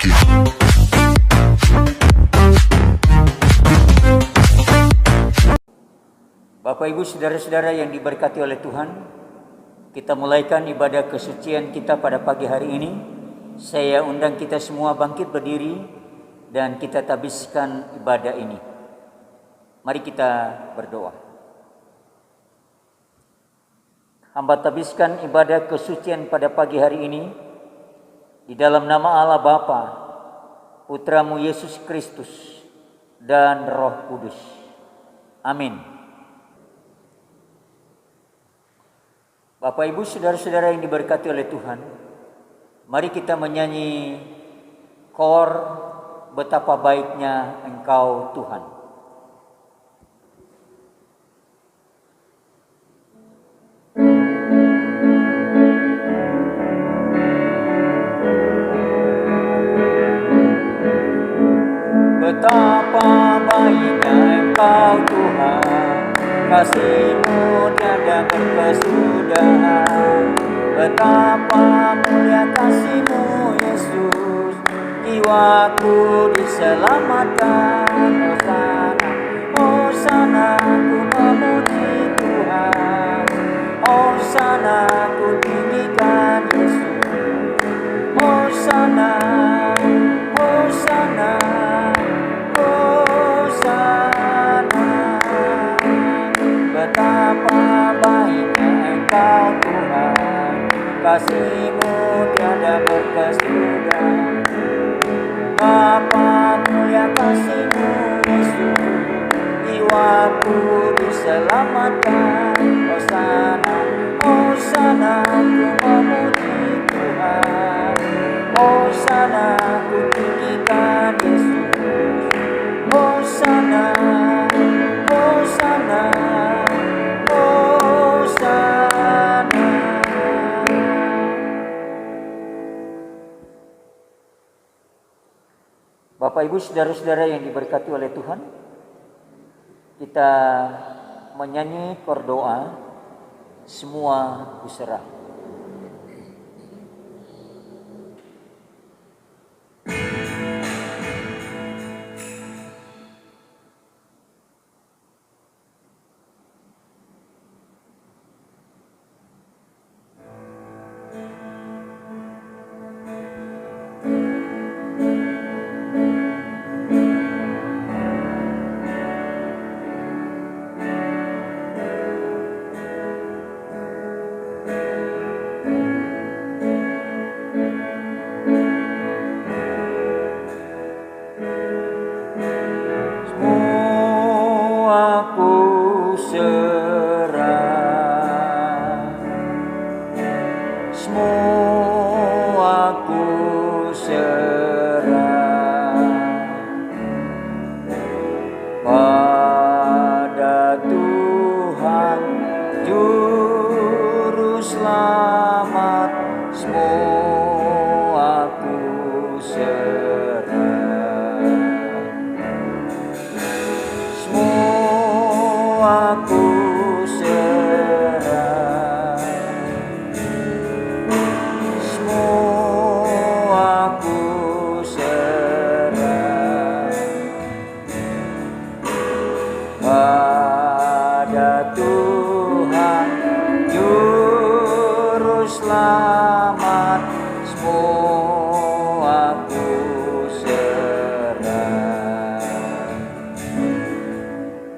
Kaki. Bapak Ibu saudara-saudara yang diberkati oleh Tuhan, kita mulaikan ibadah kesucian kita pada pagi hari ini. Saya undang kita semua bangkit berdiri dan kita tabiskan ibadah ini. Mari kita berdoa. Hamba tabiskan ibadah kesucian pada pagi hari ini di dalam nama Allah Bapa, Putramu Yesus Kristus dan Roh Kudus. Amin. Bapak Ibu saudara-saudara yang diberkati oleh Tuhan, mari kita menyanyi kor Betapa Baiknya Engkau Tuhan. Betapa baiknya Engkau Tuhan, kasih-Mu tiada berkesudahan. Betapa mulia kasih-Mu Yesus, jiwaku diselamatkan. Hosana, Hosana, ku memuji Tuhan. Hosana, ku tinggikan Yesus. Hosana, Hosana, betapa baiknya Engkau Tuhan, kasih-Mu tiada berkesudahan. Betapa mulia kasih-Mu Yesus, jiwaku diselamatkan. Hosana, Hosana, ku memuji Tuhan. Hosana, ku tinggikan Yesus. Hosana, Hosana, Hosana. Bapak Ibu saudara-saudara yang diberkati oleh Tuhan, kita menyanyi kor doa Semua Kuserah.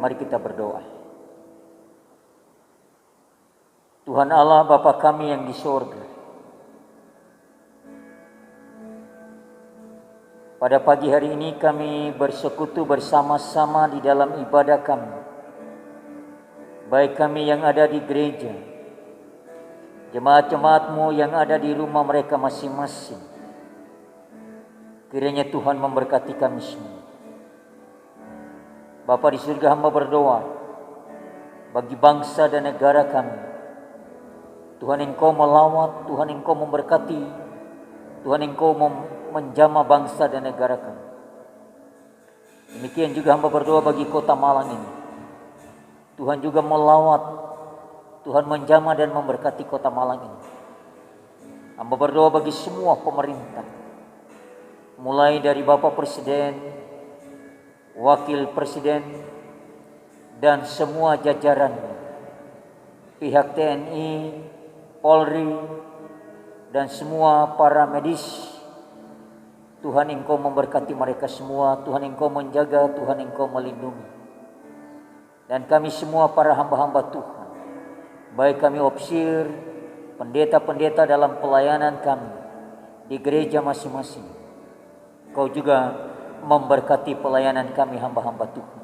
Mari kita berdoa. Tuhan Allah Bapa kami yang di sorga, pada pagi hari ini kami bersekutu bersama-sama di dalam ibadah kami. Baik kami yang ada di gereja, jemaat-jemaat-Mu yang ada di rumah mereka masing-masing. Kiranya Tuhan memberkati kami semua. Bapa di surga, hamba berdoa bagi bangsa dan negara kami. Tuhan Engkau melawat, Tuhan Engkau memberkati, Tuhan Engkau menjamah bangsa dan negara kami. Demikian juga hamba berdoa bagi kota Malang ini. Tuhan juga melawat, Tuhan menjamah dan memberkati kota Malang ini. Hamba berdoa bagi semua pemerintah, mulai dari Bapak Presiden, Wakil Presiden, dan semua jajaran, pihak TNI, Polri, dan semua para medis. Tuhan, Engkau memberkati mereka semua. Tuhan, Engkau menjaga. Tuhan, Engkau melindungi. Dan kami semua para hamba-hamba Tuhan, baik kami opsir, pendeta-pendeta dalam pelayanan kami di gereja masing-masing, Kau juga memberkati pelayanan kami hamba-hamba Tuhan.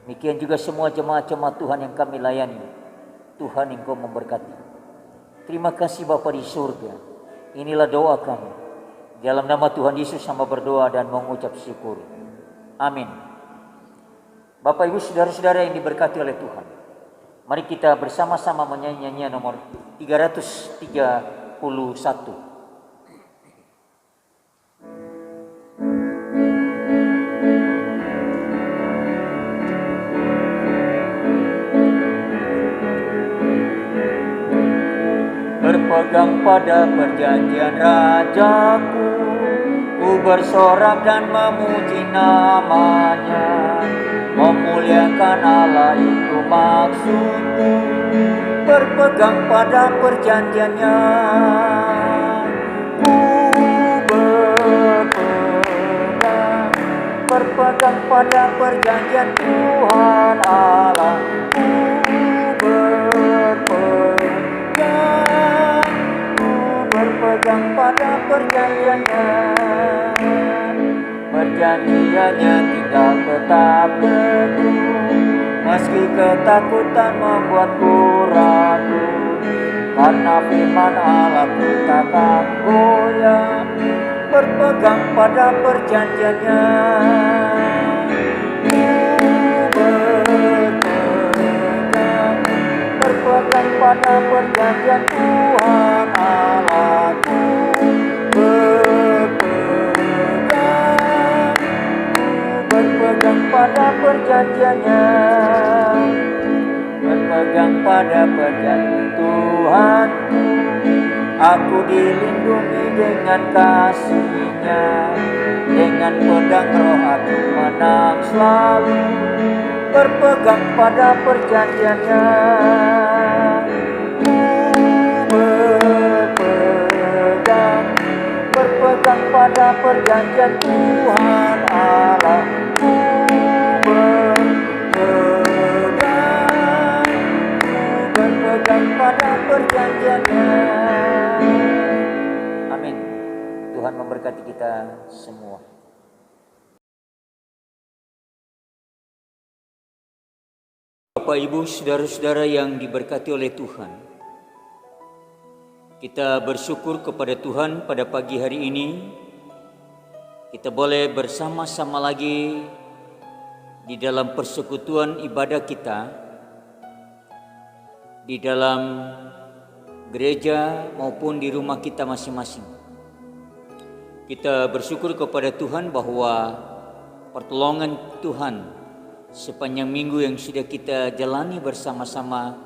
Demikian juga semua jemaat-jemaat Tuhan yang kami layani. Tuhan, Engkau memberkati. Terima kasih Bapa di surga. Inilah doa kami. Dalam nama Tuhan Yesus hamba berdoa dan mengucap syukur. Amin. Bapak Ibu saudara-saudara yang diberkati oleh Tuhan, mari kita bersama-sama menyanyi nyanyian nomor 331. Berpegang pada perjanjian Rajaku, ku bersorak dan memuji namanya. Memuliakan Allah itu maksudku, berpegang pada perjanjiannya. Ku berpegang pada perjanjian Tuhan Allah. Berpegang pada perjanjiannya. Perjanjiannya tidak tetap teguh, meski ketakutan membuatku ragu. Karena firman Allah ku takkan goyah, berpegang pada perjanjiannya. Berpegang pada perjanjian Tuhan Allahku. Berpegang pada perjanjiannya. Berpegang pada perjanjian Tuhanku. Aku dilindungi dengan kasih-Nya. Dengan pedang roh aku menang selalu. Berpegang pada perjanjiannya. Berpegang pada perjanjian Tuhan Allah. Berpegang pada perjanjiannya. Amin. Tuhan memberkati kita semua. Bapak, Ibu, saudara-saudara yang diberkati oleh Tuhan, kita bersyukur kepada Tuhan pada pagi hari ini. Kita boleh bersama-sama lagi di dalam persekutuan ibadah kita, di dalam gereja maupun di rumah kita masing-masing. Kita bersyukur kepada Tuhan bahwa pertolongan Tuhan sepanjang minggu yang sudah kita jalani bersama-sama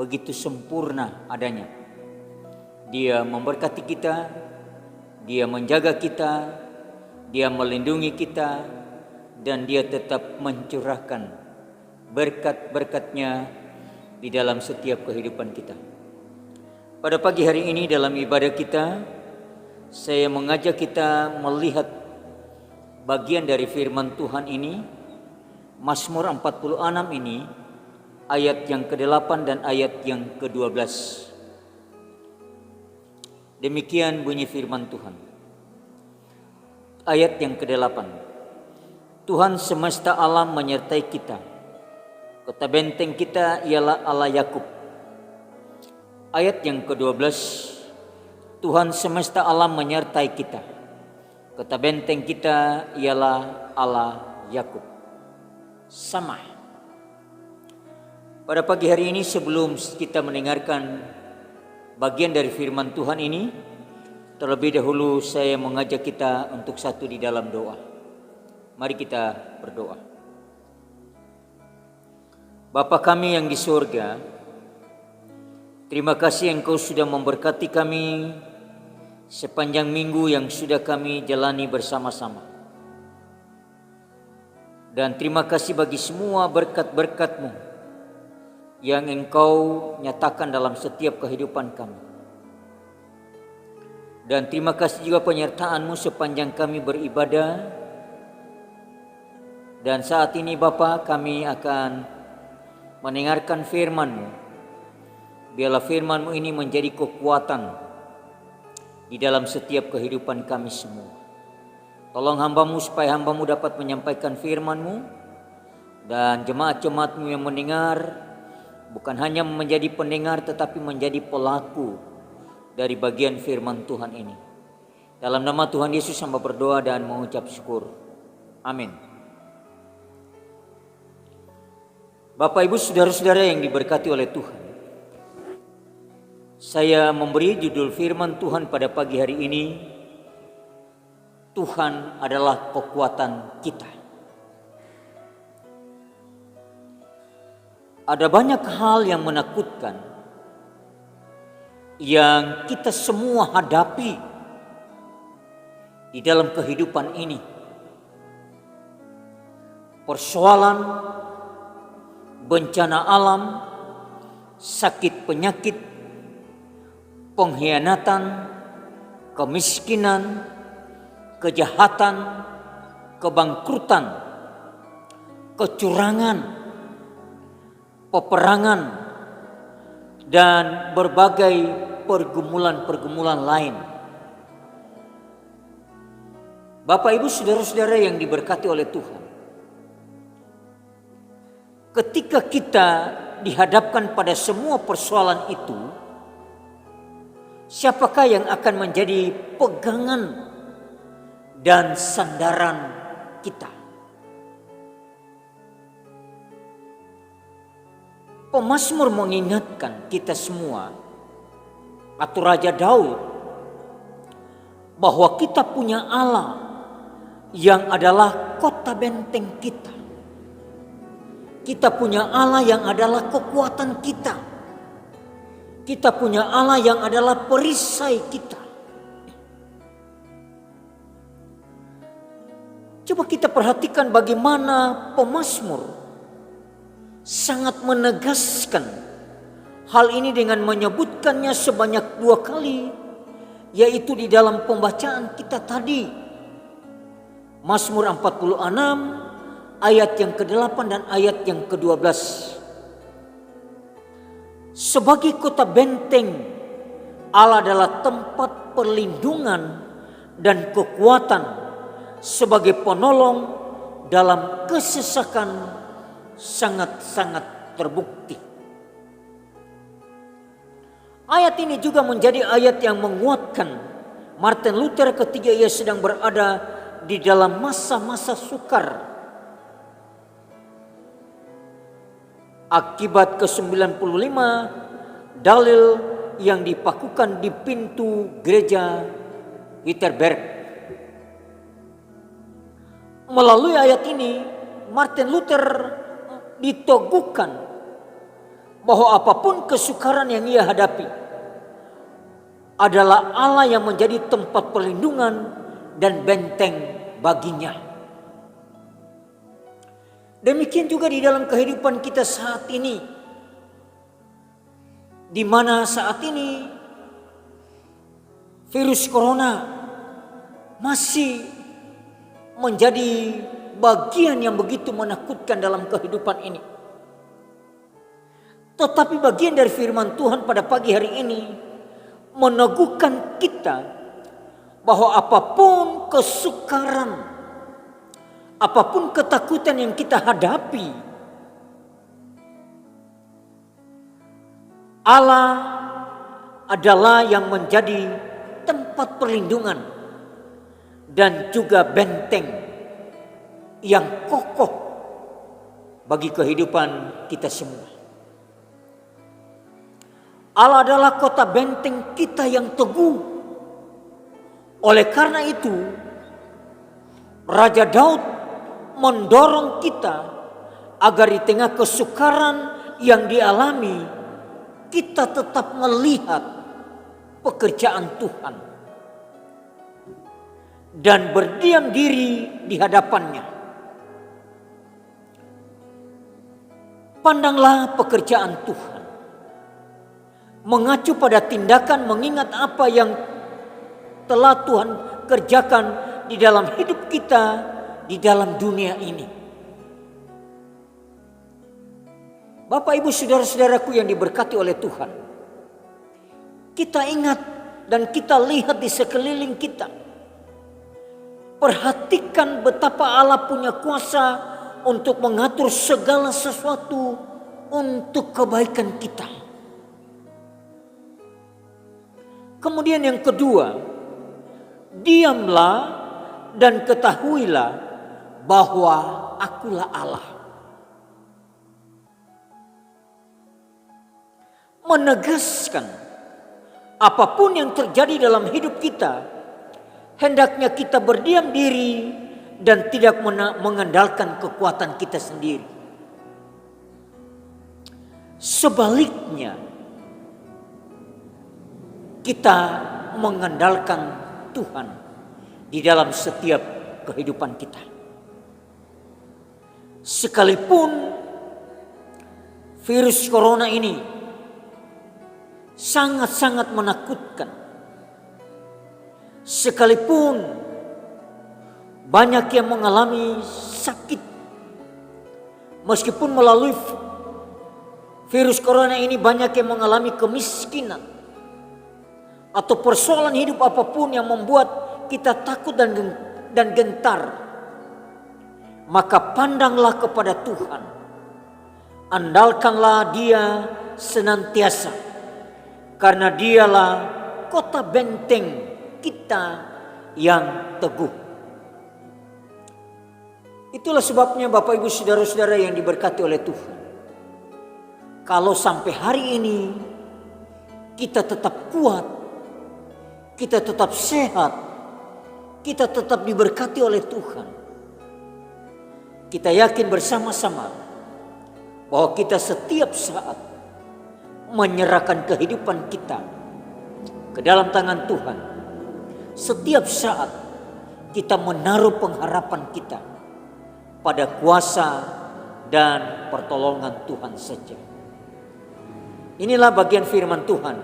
begitu sempurna adanya. Dia memberkati kita, Dia menjaga kita, Dia melindungi kita, dan Dia tetap mencurahkan berkat-berkat-Nya di dalam setiap kehidupan kita. Pada pagi hari ini dalam ibadah kita, saya mengajak kita melihat bagian dari firman Tuhan ini, Mazmur 46 ini, ayat yang ke-8 dan ayat yang ke-12. Demikian bunyi firman Tuhan. Ayat yang ke-8. Tuhan semesta alam menyertai kita. Kota benteng kita ialah Allah Yakub. Ayat yang ke-12. Tuhan semesta alam menyertai kita. Kota benteng kita ialah Allah Yakub. Sama. Pada pagi hari ini sebelum kita mendengarkan bagian dari firman Tuhan ini, terlebih dahulu saya mengajak kita untuk satu di dalam doa. Mari kita berdoa. Bapa kami yang di surga, terima kasih Engkau sudah memberkati kami sepanjang minggu yang sudah kami jalani bersama-sama. Dan terima kasih bagi semua berkat-berkat-Mu yang Engkau nyatakan dalam setiap kehidupan kami. Dan terima kasih juga penyertaan-Mu sepanjang kami beribadah. Dan saat ini Bapa, kami akan mendengarkan firman-Mu. Biarlah firman-Mu ini menjadi kekuatan di dalam setiap kehidupan kami semua. Tolong hamba-Mu supaya hamba-Mu dapat menyampaikan firman-Mu, dan jemaat-jemaat-Mu yang mendengar bukan hanya menjadi pendengar tetapi menjadi pelaku dari bagian firman Tuhan ini. Dalam nama Tuhan Yesus hamba berdoa dan mengucap syukur. Amin. Bapak, Ibu, saudara-saudara yang diberkati oleh Tuhan, saya memberi judul firman Tuhan pada pagi hari ini, Tuhan adalah kekuatan kita. Ada banyak hal yang menakutkan yang kita semua hadapi di dalam kehidupan ini. Persoalan, bencana alam, sakit penyakit, pengkhianatan, kemiskinan, kejahatan, kebangkrutan, kecurangan, peperangan, dan berbagai pergumulan-pergumulan lain. Bapak, Ibu, saudara-saudara yang diberkati oleh Tuhan, ketika kita dihadapkan pada semua persoalan itu, siapakah yang akan menjadi pegangan dan sandaran kita? Pemazmur mengingatkan kita semua, atau Raja Daud, bahwa kita punya Allah yang adalah kota benteng kita. Kita punya Allah yang adalah kekuatan kita. Kita punya Allah yang adalah perisai kita. Coba kita perhatikan bagaimana pemazmur sangat menegaskan hal ini dengan menyebutkannya sebanyak 2 kali, yaitu di dalam pembacaan kita tadi. Mazmur 46 ayat yang ke-8 dan ayat yang ke-12. Sebagai kota benteng, Allah adalah tempat perlindungan dan kekuatan sebagai penolong dalam kesesakan sangat-sangat terbukti. Ayat ini juga menjadi ayat yang menguatkan Martin Luther ketika ia sedang berada di dalam masa-masa sukar akibat ke-95 dalil yang dipakukan di pintu gereja Wittenberg. Melalui ayat ini, Martin Luther diteguhkan bahwa apapun kesukaran yang ia hadapi adalah Allah yang menjadi tempat perlindungan dan benteng baginya. Demikian juga di dalam kehidupan kita saat ini, di mana saat ini virus corona masih menjadi bagian yang begitu menakutkan dalam kehidupan ini. Tetapi bagian dari firman Tuhan pada pagi hari ini meneguhkan kita bahwa apapun kesukaran, apapun ketakutan yang kita hadapi, Allah adalah yang menjadi tempat perlindungan dan juga benteng yang kokoh bagi kehidupan kita semua. Allah adalah kota benteng kita yang teguh. Oleh karena itu, Raja Daud mendorong kita agar di tengah kesukaran yang dialami, kita tetap melihat pekerjaan Tuhan. dan berdiam diri di hadapannya. Pandanglah pekerjaan Tuhan, mengacu pada tindakan mengingat apa yang telah Tuhan kerjakan di dalam hidup kita di dalam dunia ini. Bapak, Ibu, saudara-saudaraku yang diberkati oleh Tuhan, kita ingat dan kita lihat di sekeliling kita. Perhatikan betapa Allah punya kuasa untuk mengatur segala sesuatu untuk kebaikan kita. Kemudian yang kedua, diamlah dan ketahuilah bahwa Akulah Allah. Menegaskan apapun yang terjadi dalam hidup kita, hendaknya kita berdiam diri dan tidak mengandalkan kekuatan kita sendiri. Sebaliknya, kita mengandalkan Tuhan di dalam setiap kehidupan kita. Sekalipun virus corona ini sangat-sangat menakutkan, sekalipun banyak yang mengalami sakit, meskipun melalui virus corona ini banyak yang mengalami kemiskinan atau persoalan hidup apapun yang membuat kita takut dan gentar, maka pandanglah kepada Tuhan, andalkanlah Dia senantiasa, karena Dialah kota benteng kita yang teguh. Itulah sebabnya Bapak, Ibu, saudara-saudara yang diberkati oleh Tuhan, kalau sampai hari ini kita tetap kuat, kita tetap sehat, kita tetap diberkati oleh Tuhan, kita yakin bersama-sama bahwa kita setiap saat menyerahkan kehidupan kita ke dalam tangan Tuhan. Setiap saat kita menaruh pengharapan kita pada kuasa dan pertolongan Tuhan saja. Inilah bagian firman Tuhan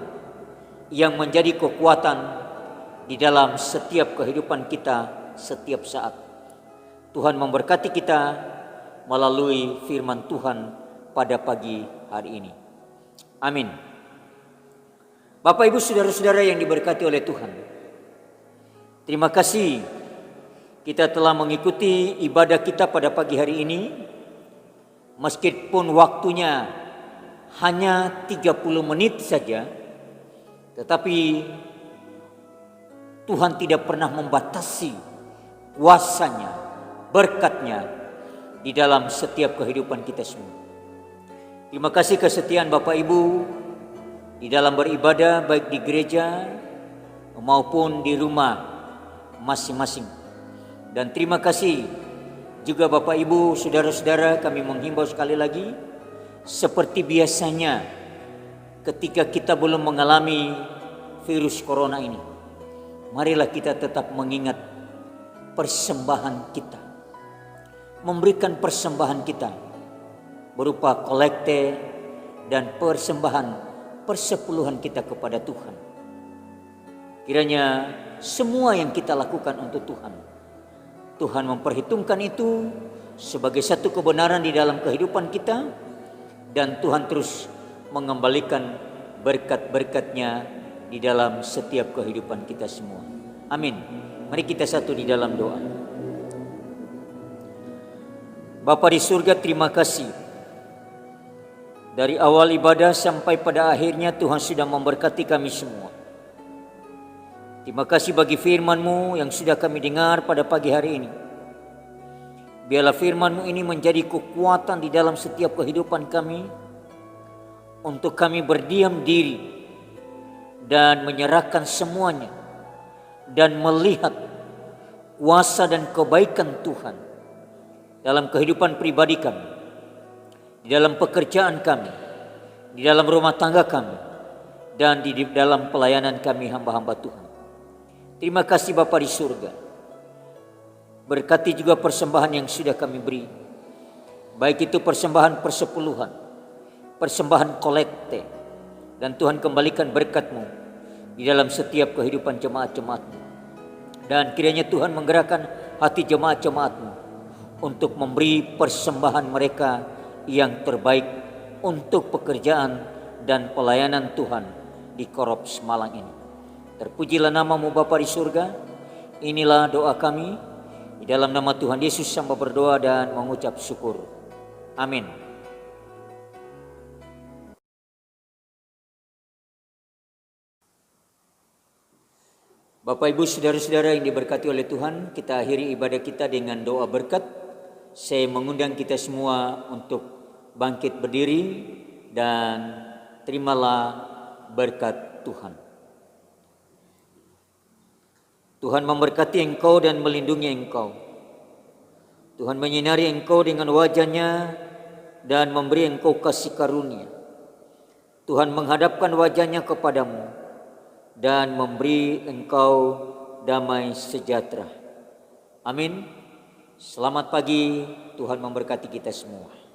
yang menjadi kekuatan di dalam setiap kehidupan kita setiap saat. Tuhan memberkati kita melalui firman Tuhan pada pagi hari ini. Amin. Bapak, Ibu, saudara-saudara yang diberkati oleh Tuhan, terima kasih kita telah mengikuti ibadah kita pada pagi hari ini. Meskipun waktunya hanya 30 menit saja, tetapi Tuhan tidak pernah membatasi kuasanya, berkatnya di dalam setiap kehidupan kita semua. Terima kasih kesetiaan Bapak Ibu di dalam beribadah, baik di gereja maupun di rumah masing-masing. Dan terima kasih juga Bapak Ibu, saudara-saudara, kami menghimbau sekali lagi, seperti biasanya ketika kita belum mengalami virus corona ini, marilah kita tetap mengingat persembahan kita, memberikan persembahan kita berupa kolekte dan persembahan persepuluhan kita kepada Tuhan. Kiranya semua yang kita lakukan untuk Tuhan, Tuhan memperhitungkan itu sebagai satu kebenaran di dalam kehidupan kita, dan Tuhan terus mengembalikan berkat-berkat-Nya di dalam setiap kehidupan kita semua. Amin. Mari kita satu di dalam doa. Bapa di surga, terima kasih. Dari awal ibadah sampai pada akhirnya Tuhan sudah memberkati kami semua. Terima kasih bagi firman-Mu yang sudah kami dengar pada pagi hari ini. Biarlah firman-Mu ini menjadi kekuatan di dalam setiap kehidupan kami, untuk kami berdiam diri dan menyerahkan semuanya dan melihat kuasa dan kebaikan Tuhan dalam kehidupan pribadi kami, di dalam pekerjaan kami, di dalam rumah tangga kami, dan di dalam pelayanan kami hamba-hamba Tuhan. Terima kasih Bapa di surga. Berkati juga persembahan yang sudah kami beri, baik itu persembahan persepuluhan, persembahan kolekte, dan Tuhan kembalikan berkat-Mu di dalam setiap kehidupan jemaat-jemaat-Mu. Dan kiranya Tuhan menggerakkan hati jemaat-jemaat-Mu untuk memberi persembahan mereka yang terbaik untuk pekerjaan dan pelayanan Tuhan di Korops Malang ini. Terpujilah nama-Mu Bapa di surga. Inilah doa kami. Di dalam nama Tuhan Yesus hamba berdoa dan mengucap syukur. Amin. Bapak Ibu saudara-saudara yang diberkati oleh Tuhan, kita akhiri ibadah kita dengan doa berkat. Saya mengundang kita semua untuk bangkit berdiri dan terimalah berkat Tuhan. Tuhan memberkati engkau dan melindungi engkau. Tuhan menyinari engkau dengan wajah-Nya dan memberi engkau kasih karunia. Tuhan menghadapkan wajah-Nya kepadamu dan memberi engkau damai sejahtera. Amin. Selamat pagi, Tuhan memberkati kita semua.